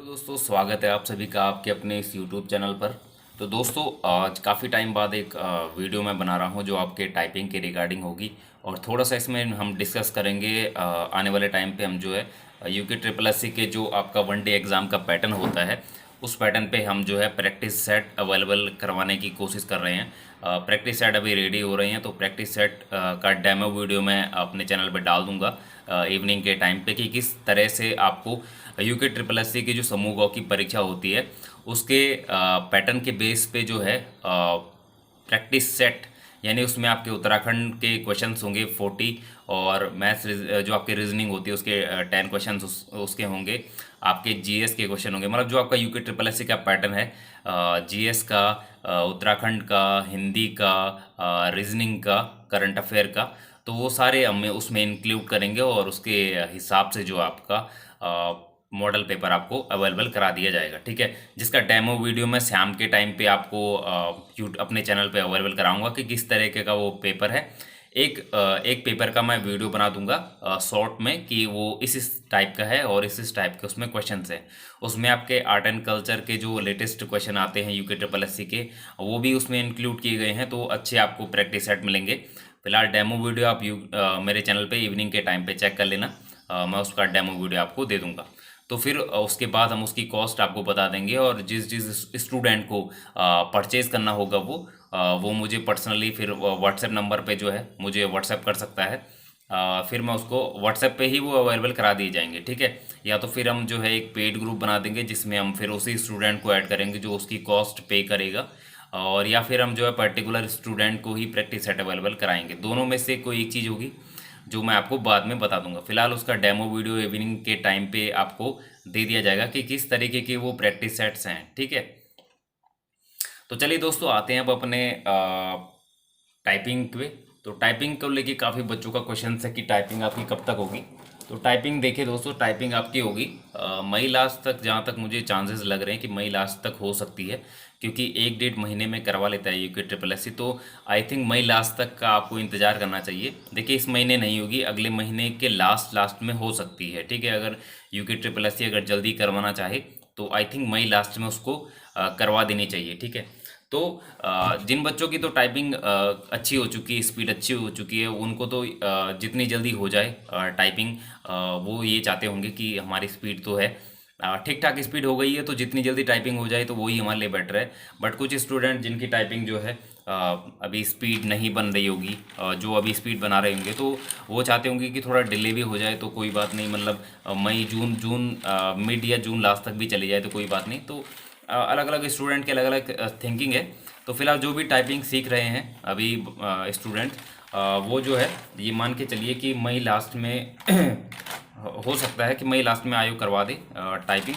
Hello दोस्तों, स्वागत है आप सभी का आपके अपने इस यूट्यूब चैनल पर। तो दोस्तों, आज काफ़ी टाइम बाद एक वीडियो मैं बना रहा हूं जो आपके टाइपिंग के रिगार्डिंग होगी। और थोड़ा सा इसमें हम डिस्कस करेंगे आने वाले टाइम पे हम जो है यूके ट्रिपल एस सी के जो आपका वन डे एग्ज़ाम का पैटर्न होता है उस पैटर्न पे हम जो है प्रैक्टिस सेट अवेलेबल करवाने की कोशिश कर रहे हैं। प्रैक्टिस सेट अभी रेडी हो रहे हैं, तो प्रैक्टिस सेट का डेमो वीडियो मैं अपने चैनल पे डाल दूंगा इवनिंग के टाइम पे कि किस तरह से आपको यूके ट्रिपल एस सी की जो समूह गौ की परीक्षा होती है उसके पैटर्न के बेस पे जो है प्रैक्टिस सेट, यानी उसमें आपके उत्तराखंड के क्वेश्चंस होंगे 40 और मैथ्स जो आपके रीजनिंग होती है उसके 10 क्वेश्चंस उसके होंगे। आपके जीएस के क्वेश्चन होंगे, मतलब जो आपका यूके ट्रिपल एस सी का पैटर्न है जीएस का, उत्तराखंड का, हिंदी का, रीजनिंग का, करंट अफेयर का, तो वो सारे हम उसमें इंक्लूड करेंगे और उसके हिसाब से जो आपका मॉडल पेपर आपको अवेलेबल करा दिया जाएगा। ठीक है, जिसका डेमो वीडियो मैं शाम के टाइम पे आपको अपने चैनल पे अवेलेबल कराऊंगा कि किस तरीके का वो पेपर है। एक पेपर का मैं वीडियो बना दूंगा शॉर्ट में कि वो इस टाइप का है और इस टाइप के उसमें क्वेश्चंस है। उसमें आपके आर्ट एंड कल्चर के जो लेटेस्ट क्वेश्चन आते हैं यूके ट्रिपल एस सी के, वो भी उसमें इंक्लूड किए गए हैं, तो अच्छे आपको प्रैक्टिस सेट मिलेंगे। फिलहाल डेमो वीडियो आप मेरे चैनल पे इवनिंग के टाइम पे चेक कर लेना। मैं उसका डेमो वीडियो आपको दे दूंगा। तो फिर उसके बाद हम उसकी कॉस्ट आपको बता देंगे और जिस जिस स्टूडेंट को परचेज़ करना होगा वो मुझे पर्सनली फिर व्हाट्सएप नंबर पे जो है मुझे व्हाट्सएप कर सकता है। फिर मैं उसको व्हाट्सएप पे ही वो अवेलेबल करा दिए जाएंगे। ठीक है, या तो फिर हम जो है एक पेड ग्रुप बना देंगे जिसमें हम फिर उसी स्टूडेंट को ऐड करेंगे जो उसकी कॉस्ट पे करेगा, और या फिर हम जो है पर्टिकुलर स्टूडेंट को ही प्रैक्टिस सेट अवेलेबल कराएंगे। दोनों में से कोई एक चीज़ होगी जो मैं आपको बाद में बता दूंगा। फिलहाल उसका डेमो वीडियो इवनिंग के टाइम पे आपको दे दिया जाएगा कि किस तरीके के वो प्रैक्टिस सेट्स हैं। ठीक है, तो चलिए दोस्तों, आते हैं अब अपने टाइपिंग पे। तो टाइपिंग को लेके काफ़ी बच्चों का क्वेश्चन है कि टाइपिंग आपकी कब तक होगी। तो टाइपिंग देखिए दोस्तों, टाइपिंग आपकी होगी मई लास्ट तक, जहाँ तक मुझे चांसेस लग रहे हैं कि मई लास्ट तक हो सकती है, क्योंकि 1 डेढ़ महीने में करवा लेता है यूके ट्रिपल एस सी। तो आई थिंक मई लास्ट तक का आपको इंतज़ार करना चाहिए। देखिए, इस महीने नहीं होगी, अगले महीने के लास्ट में हो सकती है। ठीक है, अगर यूके ट्रिपल एस सी अगर जल्दी करवाना चाहे तो आई थिंक मई लास्ट में उसको करवा देनी चाहिए। ठीक है, तो जिन बच्चों की तो टाइपिंग अच्छी हो चुकी है, स्पीड अच्छी हो चुकी है, उनको तो जितनी जल्दी हो जाए टाइपिंग, वो ये चाहते होंगे कि हमारी स्पीड तो है ठीक ठाक स्पीड हो गई है, तो जितनी जल्दी टाइपिंग हो जाए तो वही हमारे लिए बेटर है। बट कुछ स्टूडेंट जिनकी टाइपिंग जो है अभी स्पीड नहीं बन रही होगी, जो अभी स्पीड बना रहे होंगे, तो वो चाहते होंगे कि थोड़ा डिले भी हो जाए तो कोई बात नहीं, मतलब मई जून जून मिड या जून लास्ट तक भी चली जाए तो कोई बात नहीं। तो अलग अलग स्टूडेंट के अलग अलग थिंकिंग है। तो फिलहाल जो भी टाइपिंग सीख रहे हैं अभी स्टूडेंट, वो जो है ये मान के चलिए कि मई लास्ट में हो सकता है कि मई लास्ट में आयोग करवा दे टाइपिंग।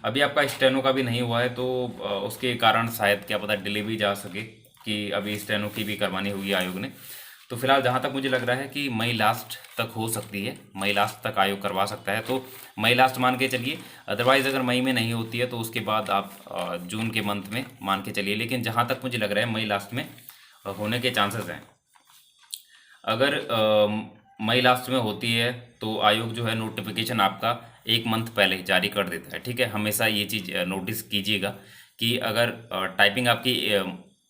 अभी आपका स्टेनो का भी नहीं हुआ है, तो उसके कारण शायद क्या पता डिले भी जा सके कि अभी स्टेनो की भी करवानी होगी आयोग ने। तो फिलहाल जहाँ तक मुझे लग रहा है कि मई लास्ट तक हो सकती है, मई लास्ट तक आयोग करवा सकता है, तो मई लास्ट मान के चलिए। अदरवाइज़ अगर मई में नहीं होती है तो उसके बाद आप जून के मंथ में मान के चलिए, लेकिन जहाँ तक मुझे लग रहा है मई लास्ट में होने के चांसेस हैं। अगर मई लास्ट में होती है तो आयोग जो है नोटिफिकेशन आपका 1 मंथ पहले जारी कर देता है। ठीक है, हमेशा ये चीज़ नोटिस कीजिएगा कि अगर टाइपिंग आपकी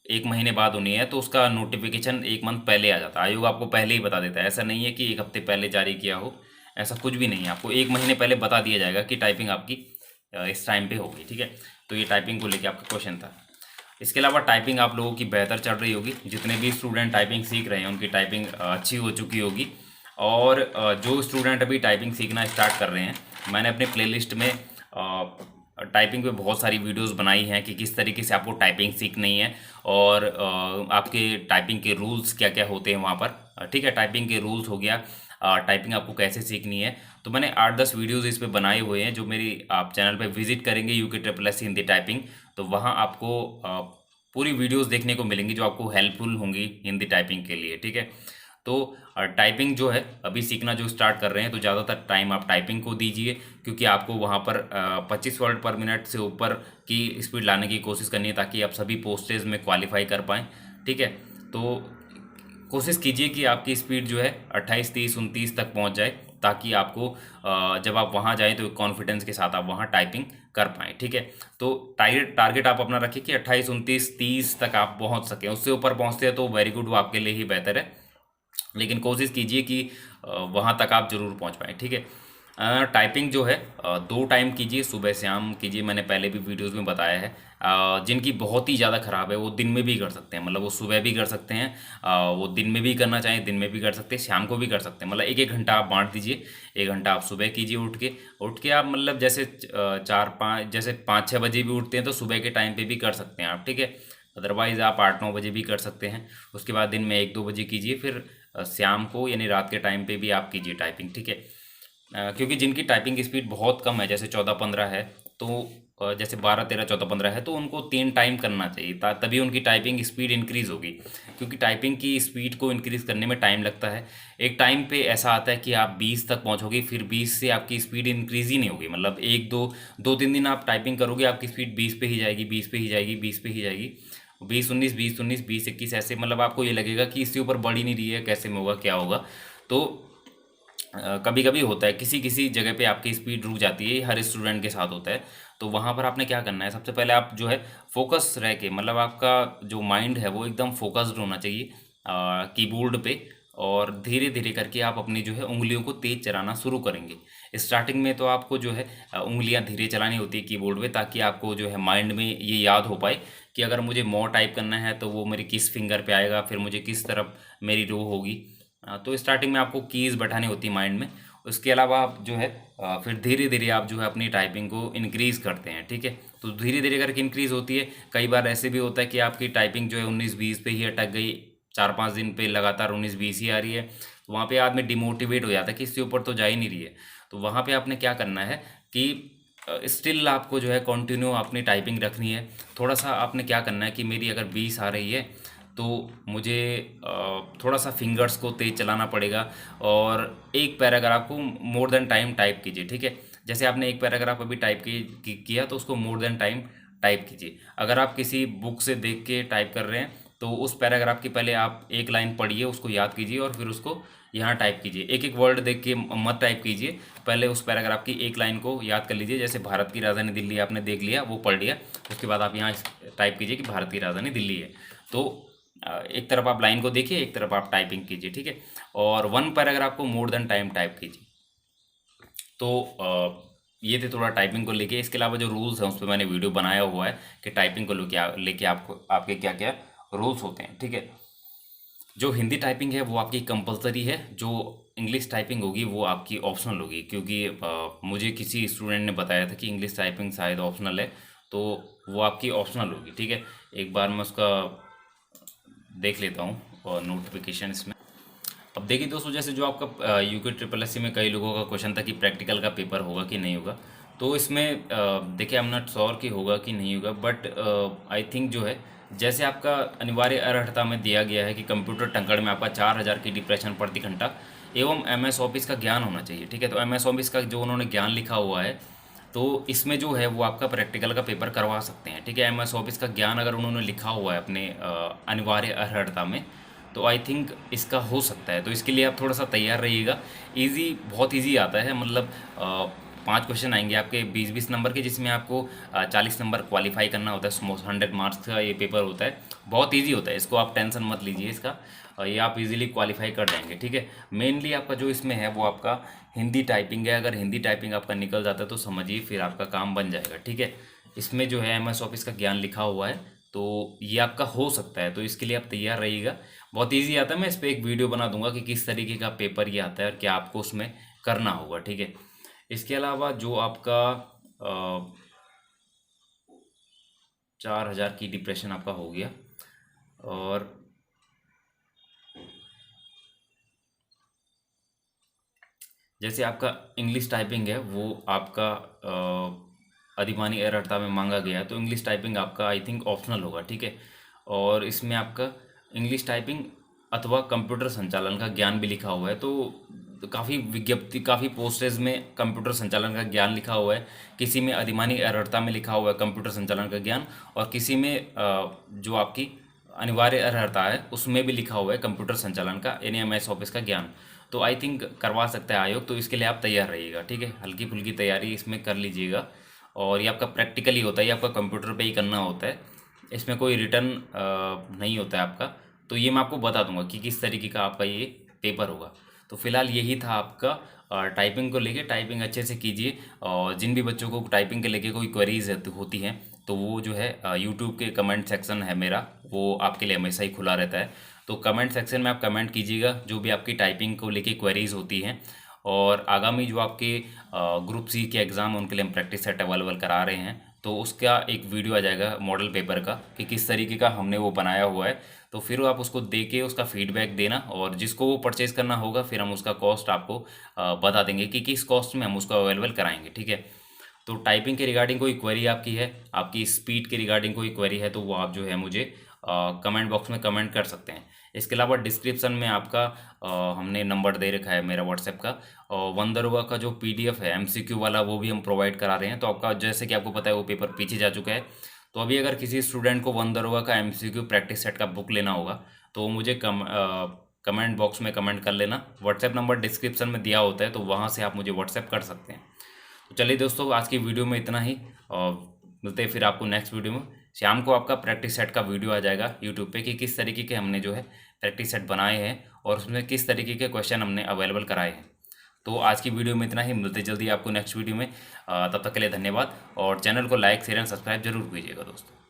1 महीने बाद होनी है तो उसका नोटिफिकेशन 1 मंथ पहले आ जाता है। आयोग आपको पहले ही बता देता है, ऐसा नहीं है कि 1 हफ्ते पहले जारी किया हो, ऐसा कुछ भी नहीं है। आपको 1 महीने पहले बता दिया जाएगा कि टाइपिंग आपकी इस टाइम पे होगी। ठीक है, तो ये टाइपिंग को लेके आपका क्वेश्चन था। इसके अलावा टाइपिंग आप लोगों की बेहतर चल रही होगी, जितने भी स्टूडेंट टाइपिंग सीख रहे हैं उनकी टाइपिंग अच्छी हो चुकी होगी। और जो स्टूडेंट अभी टाइपिंग सीखना स्टार्ट कर रहे हैं, मैंने अपने प्लेलिस्ट में टाइपिंग पे बहुत सारी वीडियोस बनाई हैं कि किस तरीके से आपको टाइपिंग सीखनी है और आपके टाइपिंग के रूल्स क्या क्या होते हैं वहाँ पर। ठीक है, टाइपिंग के रूल्स हो गया, टाइपिंग आपको कैसे सीखनी है, तो मैंने 8-10 वीडियोस इस पे बनाए हुए हैं जो मेरी आप चैनल पे विजिट करेंगे UK triple S Hindi typing, तो वहाँ आपको पूरी वीडियोस देखने को मिलेंगी जो आपको हेल्पफुल होंगी हिंदी टाइपिंग के लिए। ठीक है, तो टाइपिंग जो है अभी सीखना जो स्टार्ट कर रहे हैं तो ज़्यादातर टाइम आप टाइपिंग को दीजिए, क्योंकि आपको वहाँ पर 25 वर्ड पर मिनट से ऊपर की स्पीड लाने की कोशिश करनी है ताकि आप सभी पोस्टेज में क्वालिफाई कर पाएँ। ठीक है, तो कोशिश कीजिए कि आपकी स्पीड जो है 28, 30, 29 तक पहुंच जाए, ताकि आपको जब आप वहाँ जाएँ तो कॉन्फिडेंस के साथ आप वहाँ टाइपिंग कर पाएँ, ठीक है। तो टारगेट आप अपना रखिए कि 28, 29, 30 तक आप पहुँच सकें। उससे ऊपर पहुँचते हैं तो वेरी गुड, वो आपके लिए ही बेहतर है, लेकिन कोशिश कीजिए कि वहाँ तक आप ज़रूर पहुँच पाएँ, ठीक है। टाइपिंग जो है 2 टाइम कीजिए, सुबह शाम कीजिए। मैंने पहले भी वीडियोस में बताया है। जिनकी बहुत ही ज़्यादा ख़राब है वो दिन में भी कर सकते हैं, मतलब वो सुबह भी कर सकते हैं, वो दिन में भी करना चाहें दिन में भी कर सकते हैं, शाम को भी कर सकते हैं। मतलब एक एक घंटा आप बांट दीजिए। 1 घंटा आप सुबह कीजिए उठ के आप, मतलब जैसे 4-5, जैसे 5-6 बजे भी उठते हैं तो सुबह के टाइम पे भी कर सकते हैं आप, ठीक है। अदरवाइज़ आप 8-9 बजे भी कर सकते हैं। उसके बाद दिन में 1-2 बजे कीजिए, फिर शाम को यानी रात के टाइम पे भी आप कीजिए टाइपिंग, ठीक है। क्योंकि जिनकी टाइपिंग स्पीड बहुत कम है, जैसे 14-15 है, तो जैसे 12-13-14-15 है, तो उनको 3 टाइम करना चाहिए, तभी उनकी टाइपिंग स्पीड इंक्रीज़ होगी। क्योंकि टाइपिंग की स्पीड को इंक्रीज़ करने में टाइम लगता है। एक टाइम पे ऐसा आता है कि आप 20 तक पहुंचोगे, फिर 20 से आपकी स्पीड इंक्रीज़ ही नहीं होगी। मतलब 2-3 दिन आप टाइपिंग करोगे, आपकी स्पीड 20 पे ही जाएगी, 20 पे ही जाएगी, 20 पे ही जाएगी, 20-19, 20-19, 20-21, ऐसे। मतलब आपको ये लगेगा कि इससे ऊपर बढ़ ही नहीं रही है, कैसे में होगा, क्या होगा। तो कभी कभी होता है, किसी किसी जगह पे आपकी स्पीड रुक जाती है, ये हर स्टूडेंट के साथ होता है। तो वहाँ पर आपने क्या करना है, सबसे पहले आप जो है फोकस रह के, मतलब आपका जो माइंड है वो एकदम फोकस्ड होना चाहिए कीबोर्ड पे। और धीरे धीरे करके आप अपनी जो है उंगलियों को तेज चलाना शुरू करेंगे। स्टार्टिंग में तो आपको जो है उंगलियां धीरे चलानी होती है कीबोर्ड पे, ताकि आपको जो है माइंड में ये याद हो पाए कि अगर मुझे मोर टाइप करना है तो वो मेरी किस फिंगर पे आएगा, फिर मुझे किस तरफ मेरी रो होगी। तो स्टार्टिंग में आपको कीज़ बैठानी होती है माइंड में। उसके अलावा आप जो है फिर धीरे धीरे आप जो है अपनी टाइपिंग को इंक्रीज़ करते हैं, ठीक है। तो धीरे धीरे करके इंक्रीज़ होती है। कई बार ऐसे भी होता है कि आपकी टाइपिंग जो है 19-20 पे ही अटक गई, 4-5 दिन पे लगातार 19-20 ही आ रही है। तो वहाँ पे आदमी डिमोटिवेट हो जाता है कि इससे ऊपर तो जा ही नहीं रही है। तो वहाँ पे आपने क्या करना है कि स्टिल आपको जो है कंटिन्यू अपनी टाइपिंग रखनी है। थोड़ा सा आपने क्या करना है कि मेरी अगर 20 आ रही है तो मुझे थोड़ा सा फिंगर्स को तेज चलाना पड़ेगा। और एक पैराग्राफ को मोर देन टाइम टाइप कीजिए, ठीक है। जैसे आपने एक पैराग्राफ अभी टाइप किया तो उसको मोर देन टाइम टाइप कीजिए। अगर आप किसी बुक से देख के टाइप कर रहे हैं तो उस पैराग्राफ की पहले आप एक लाइन पढ़िए, उसको याद कीजिए और फिर उसको यहाँ टाइप कीजिए। एक एक वर्ड देख के मत टाइप कीजिए, पहले उस पैराग्राफ की एक लाइन को याद कर लीजिए। जैसे भारत की राजधानी दिल्ली आपने देख लिया, वो पढ़ लिया, उसके बाद आप यहाँ टाइप कीजिए कि भारत की राजधानी दिल्ली है। तो एक तरफ आप लाइन को देखिए, एक तरफ आप टाइपिंग कीजिए, ठीक है। और 1 पैराग्राफ को मोर देन टाइम टाइप कीजिए। तो ये थे थोड़ा टाइपिंग को लेके। इसके अलावा जो रूल्स हैं उस पर मैंने वीडियो बनाया हुआ है कि टाइपिंग को लेके आपको आपके क्या क्या रूल्स होते हैं, ठीक है। जो हिंदी टाइपिंग है वो आपकी कंपलसरी है, जो इंग्लिश टाइपिंग होगी वो आपकी ऑप्शनल होगी। क्योंकि मुझे किसी स्टूडेंट ने बताया था कि इंग्लिश टाइपिंग शायद ऑप्शनल है, तो वो आपकी ऑप्शनल होगी, ठीक है। एक बार मैं उसका देख लेता हूँ और नोटिफिकेशन इसमें। अब देखिए दोस्तों, जैसे जो आपका यूके ट्रिपल एस सी में कई लोगों का क्वेश्चन था कि प्रैक्टिकल का पेपर होगा कि नहीं होगा। तो इसमें देखिए, आई एम नॉट श्योर कि होगा कि नहीं होगा, बट आई थिंक जो है, जैसे आपका अनिवार्य अर्हता में दिया गया है कि कंप्यूटर टंकड़ में आपका 4000 की डिप्रेशन प्रति घंटा एवं एम एस ऑफिस का ज्ञान होना चाहिए, ठीक है। तो एम एस ऑफिस का जो उन्होंने ज्ञान लिखा हुआ है, तो इसमें जो है वो आपका प्रैक्टिकल का पेपर करवा सकते हैं, ठीक है। एम एस ऑफिस का ज्ञान अगर उन्होंने लिखा हुआ है अपने अनिवार्य अर्हता में, तो आई थिंक इसका हो सकता है। तो इसके लिए आप थोड़ा सा तैयार रहिएगा। इजी, बहुत इजी आता है। मतलब 5 क्वेश्चन आएंगे आपके 20-20 नंबर के, जिसमें आपको 40 नंबर क्वालिफाई करना होता है। 100 मार्क्स का ये पेपर होता है, बहुत इजी होता है। इसको आप टेंशन मत लीजिए इसका, ये आप इजीली क्वालिफाई कर जाएंगे, ठीक है। मेनली आपका जो इसमें है वो आपका हिंदी टाइपिंग है। अगर हिंदी टाइपिंग आपका निकल जाता है तो समझिए फिर आपका काम बन जाएगा, ठीक है। इसमें जो है एम एस ऑफिस का ज्ञान लिखा हुआ है, तो ये आपका हो सकता है। तो इसके लिए आप तैयार रहिएगा। बहुत इजी आता है। मैं इस पर एक वीडियो बना दूंगा कि किस तरीके का पेपर ये आता है और क्या आपको उसमें करना होगा, ठीक है। इसके अलावा जो आपका 4000 की डिप्रेशन आपका हो गया। और जैसे आपका इंग्लिश टाइपिंग है वो आपका अधिमानी अर्हता में मांगा गया है, तो इंग्लिश टाइपिंग आपका आई थिंक ऑप्शनल होगा, ठीक है। और इसमें आपका इंग्लिश टाइपिंग अथवा कंप्यूटर संचालन का ज्ञान भी लिखा हुआ है। तो काफ़ी विज्ञप्ति, काफ़ी पोस्टेज में कंप्यूटर संचालन का ज्ञान लिखा हुआ है। किसी में अधिमानी अर्हता में लिखा हुआ है कंप्यूटर संचालन का ज्ञान, और किसी में जो आपकी अनिवार्य अर्हता है उसमें भी लिखा हुआ है कंप्यूटर संचालन का, यानी एम एस ऑफिस का ज्ञान। तो आई थिंक करवा सकता है आयोग, तो इसके लिए आप तैयार रहिएगा, ठीक है। हल्की फुल्की तैयारी इसमें कर लीजिएगा। और ये आपका प्रैक्टिकली होता है, ये आपका कंप्यूटर पे ही करना होता है, इसमें कोई रिटर्न नहीं होता है आपका। तो ये मैं आपको बता दूंगा कि किस तरीके का आपका ये पेपर होगा। तो फिलहाल यही था आपका टाइपिंग को लेके। टाइपिंग अच्छे से कीजिए, और जिन भी बच्चों को टाइपिंग के लेके कोई क्वेरीज होती हैं तो वो जो है यूट्यूब के कमेंट सेक्शन है मेरा, वो आपके लिए हमेशा ही खुला रहता है। तो कमेंट सेक्शन में आप कमेंट कीजिएगा जो भी आपकी टाइपिंग को लेके क्वेरीज होती हैं। और आगामी जो आपके ग्रुप सी के एग्ज़ाम उनके लिए हम प्रैक्टिस सेट अवेलेबल करा रहे हैं, तो उसका एक वीडियो आ जाएगा मॉडल पेपर का कि किस तरीके का हमने वो बनाया हुआ है। तो फिर आप उसको दे के उसका फीडबैक देना, और जिसको वो परचेज़ करना होगा फिर हम उसका कॉस्ट आपको बता देंगे कि किस कॉस्ट में हम उसको अवेलेबल कराएंगे, ठीक है। तो टाइपिंग के रिगार्डिंग कोई क्वेरी आपकी है, आपकी स्पीड के रिगार्डिंग कोई क्वेरी है, तो वो आप जो है मुझे कमेंट बॉक्स में कमेंट कर सकते हैं। इसके अलावा डिस्क्रिप्शन में आपका हमने नंबर दे रखा है मेरा व्हाट्सएप का, और वंदरवा का जो पीडीएफ है एमसीक्यू वाला वो भी हम प्रोवाइड करा रहे हैं। तो आपका जैसे कि आपको पता है वो पेपर पीछे जा चुका है, तो अभी अगर किसी स्टूडेंट को वंदरवा का एमसीक्यू प्रैक्टिस सेट का बुक लेना होगा तो वो मुझे कमेंट बॉक्स में कमेंट कर लेना। व्हाट्सएप नंबर डिस्क्रिप्शन में दिया होता है, तो वहाँ से आप मुझे व्हाट्सएप कर सकते हैं। तो चलिए दोस्तों, आज की वीडियो में इतना ही, और मिलते हैं फिर आपको नेक्स्ट वीडियो में। शाम को आपका प्रैक्टिस सेट का वीडियो आ जाएगा यूट्यूब पे कि किस तरीके के हमने जो है प्रैक्टिस सेट बनाए हैं और उसमें किस तरीके के क्वेश्चन हमने अवेलेबल कराए हैं। तो आज की वीडियो में इतना ही, मिलते जल्दी आपको नेक्स्ट वीडियो में। तब तक के लिए धन्यवाद, और चैनल को लाइक शेयर एंड सब्सक्राइब जरूर कीजिएगा दोस्तों।